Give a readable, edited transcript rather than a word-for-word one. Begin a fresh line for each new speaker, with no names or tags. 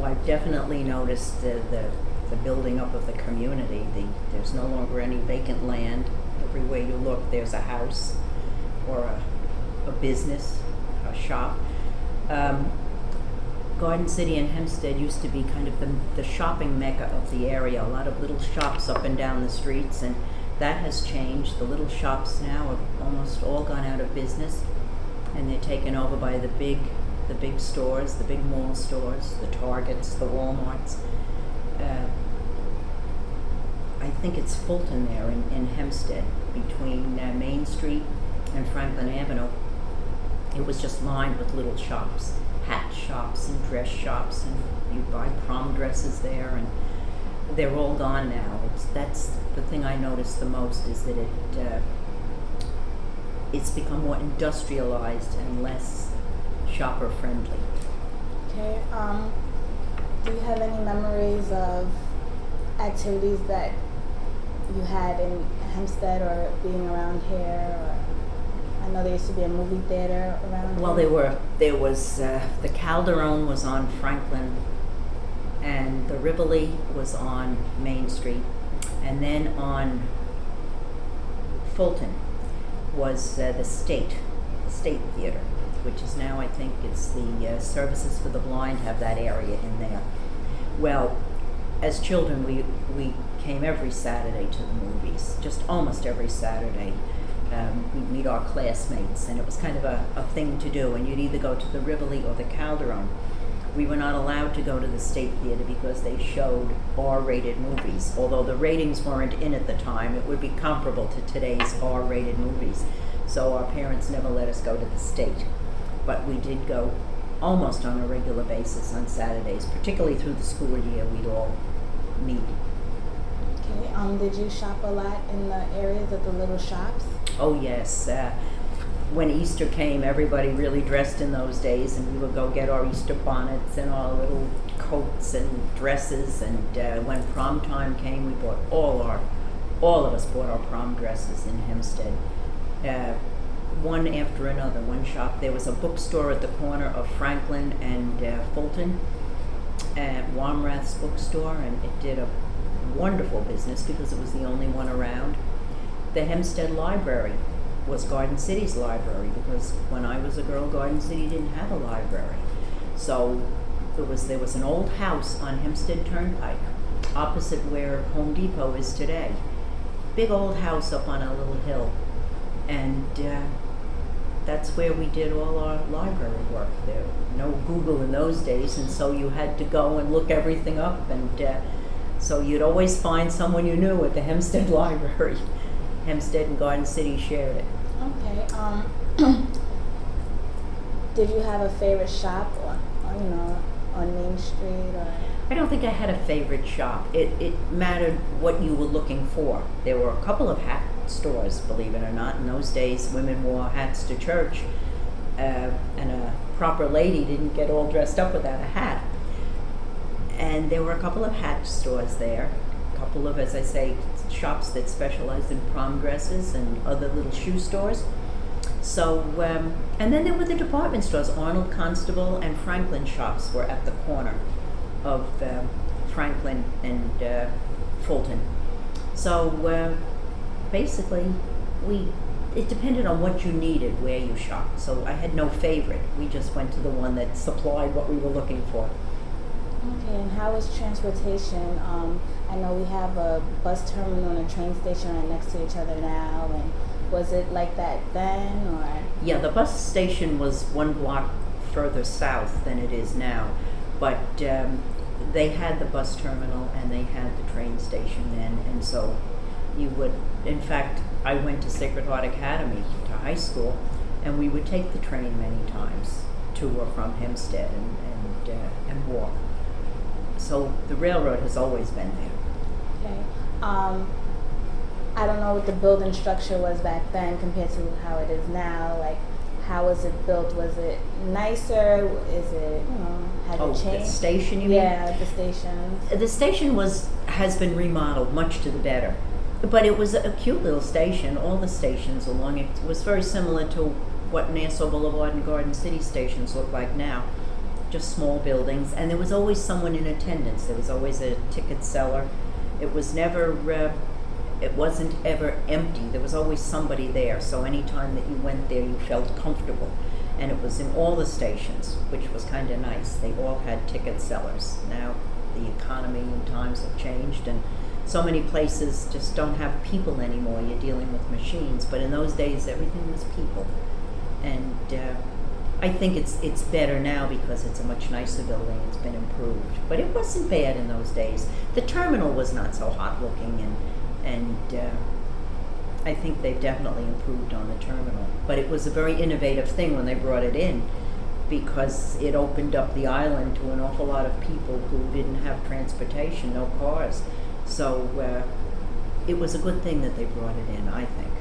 I've definitely noticed the building up of the community. There's no longer any vacant land. Everywhere you look, there's a house or a business, a shop. Garden City and Hempstead used to be kind of the shopping mecca of the area. A lot of little shops up and down the streets, and that has changed. The little shops now have almost all gone out of business, and they're taken over by the big stores, the big mall stores, the Targets, the Walmarts. I think it's Fulton there in Hempstead, between Main Street and Franklin Avenue. It was just lined with little shops, hat shops and dress shops, and you buy prom dresses there, and they're all gone now. That's the thing I noticed the most, is that it's become more industrialized and less shopper friendly.
Okay. Do you have any memories of activities that you had in Hempstead or being around here? Or I know there used to be a movie theater around
Well,
here.
there was the Calderon was on Franklin, and the Rivoli was on Main Street, and then on Fulton was the State Theater, which is now, I think it's the Services for the Blind have that area in there. Well, as children, we came every Saturday to the movies, just almost every Saturday. We'd meet our classmates, and it was kind of a thing to do, and you'd either go to the Rivoli or the Calderon. We were not allowed to go to the State Theater because they showed R-rated movies. Although the ratings weren't in at the time, it would be comparable to today's R-rated movies. So our parents never let us go to the State. But we did go almost on a regular basis on Saturdays, particularly through the school year. We'd all meet.
Okay. Did you shop a lot in the areas of the little shops?
Oh yes. When Easter came, everybody really dressed in those days, and we would go get our Easter bonnets and our little coats and dresses. And when prom time came, we bought all of us bought our prom dresses in Hempstead. One after another, one shop. There was a bookstore at the corner of Franklin and Fulton, Wamrath's bookstore, and it did a wonderful business because it was the only one around. The Hempstead Library was Garden City's library, because when I was a girl, Garden City didn't have a library. So there was an old house on Hempstead Turnpike, opposite where Home Depot is today. Big old house up on a little hill, and that's where we did all our library work. There no Google in those days, and so you had to go and look everything up, and so you'd always find someone you knew at the Hempstead Library. Hempstead and Garden City shared it.
Okay. Did you have a favorite shop, or on Main Street, or?
I don't think I had a favorite shop. It mattered what you were looking for. There were a couple of hat stores, believe it or not. In those days, women wore hats to church, and a proper lady didn't get all dressed up without a hat. And there were a couple of hat stores there, a couple of, as I say, shops that specialized in prom dresses, and other little shoe stores. So, and then there were the department stores. Arnold Constable and Franklin shops were at the corner of Franklin and Fulton. So basically, it depended on what you needed, where you shopped. So I had no favorite. We just went to the one that supplied what we were looking for.
Okay, and how is transportation? I know we have a bus terminal and a train station right next to each other now, and was it like that then, or?
Yeah, the bus station was one block further south than it is now, but they had the bus terminal and they had the train station then, and so you would, in fact, I went to Sacred Heart Academy to high school, and we would take the train many times to or from Hempstead and walk. So the railroad has always been there.
Okay. I don't know what the building structure was back then compared to how it is now. Like, how was it built? Was it nicer? Is it, had it changed?
The station, you mean?
Yeah, the station.
The station has been remodeled much to the better. But it was a cute little station. All the stations along it was very similar to what Nassau Boulevard and Garden City stations look like now. just small buildings, and there was always someone in attendance. There was always a ticket seller. It was never, it wasn't ever empty. There was always somebody there, so anytime that you went there, you felt comfortable. And it was in all the stations, which was kind of nice. They all had ticket sellers. Now the economy and times have changed, and so many places just don't have people anymore. You're dealing with machines, but in those days, everything was people. And I think it's better now because it's a much nicer building. It's been improved, but it wasn't bad in those days. The terminal was not so hot looking, and I think they've definitely improved on the terminal. But it was a very innovative thing when they brought it in, because it opened up the island to an awful lot of people who didn't have transportation, no cars. So it was a good thing that they brought it in, I think.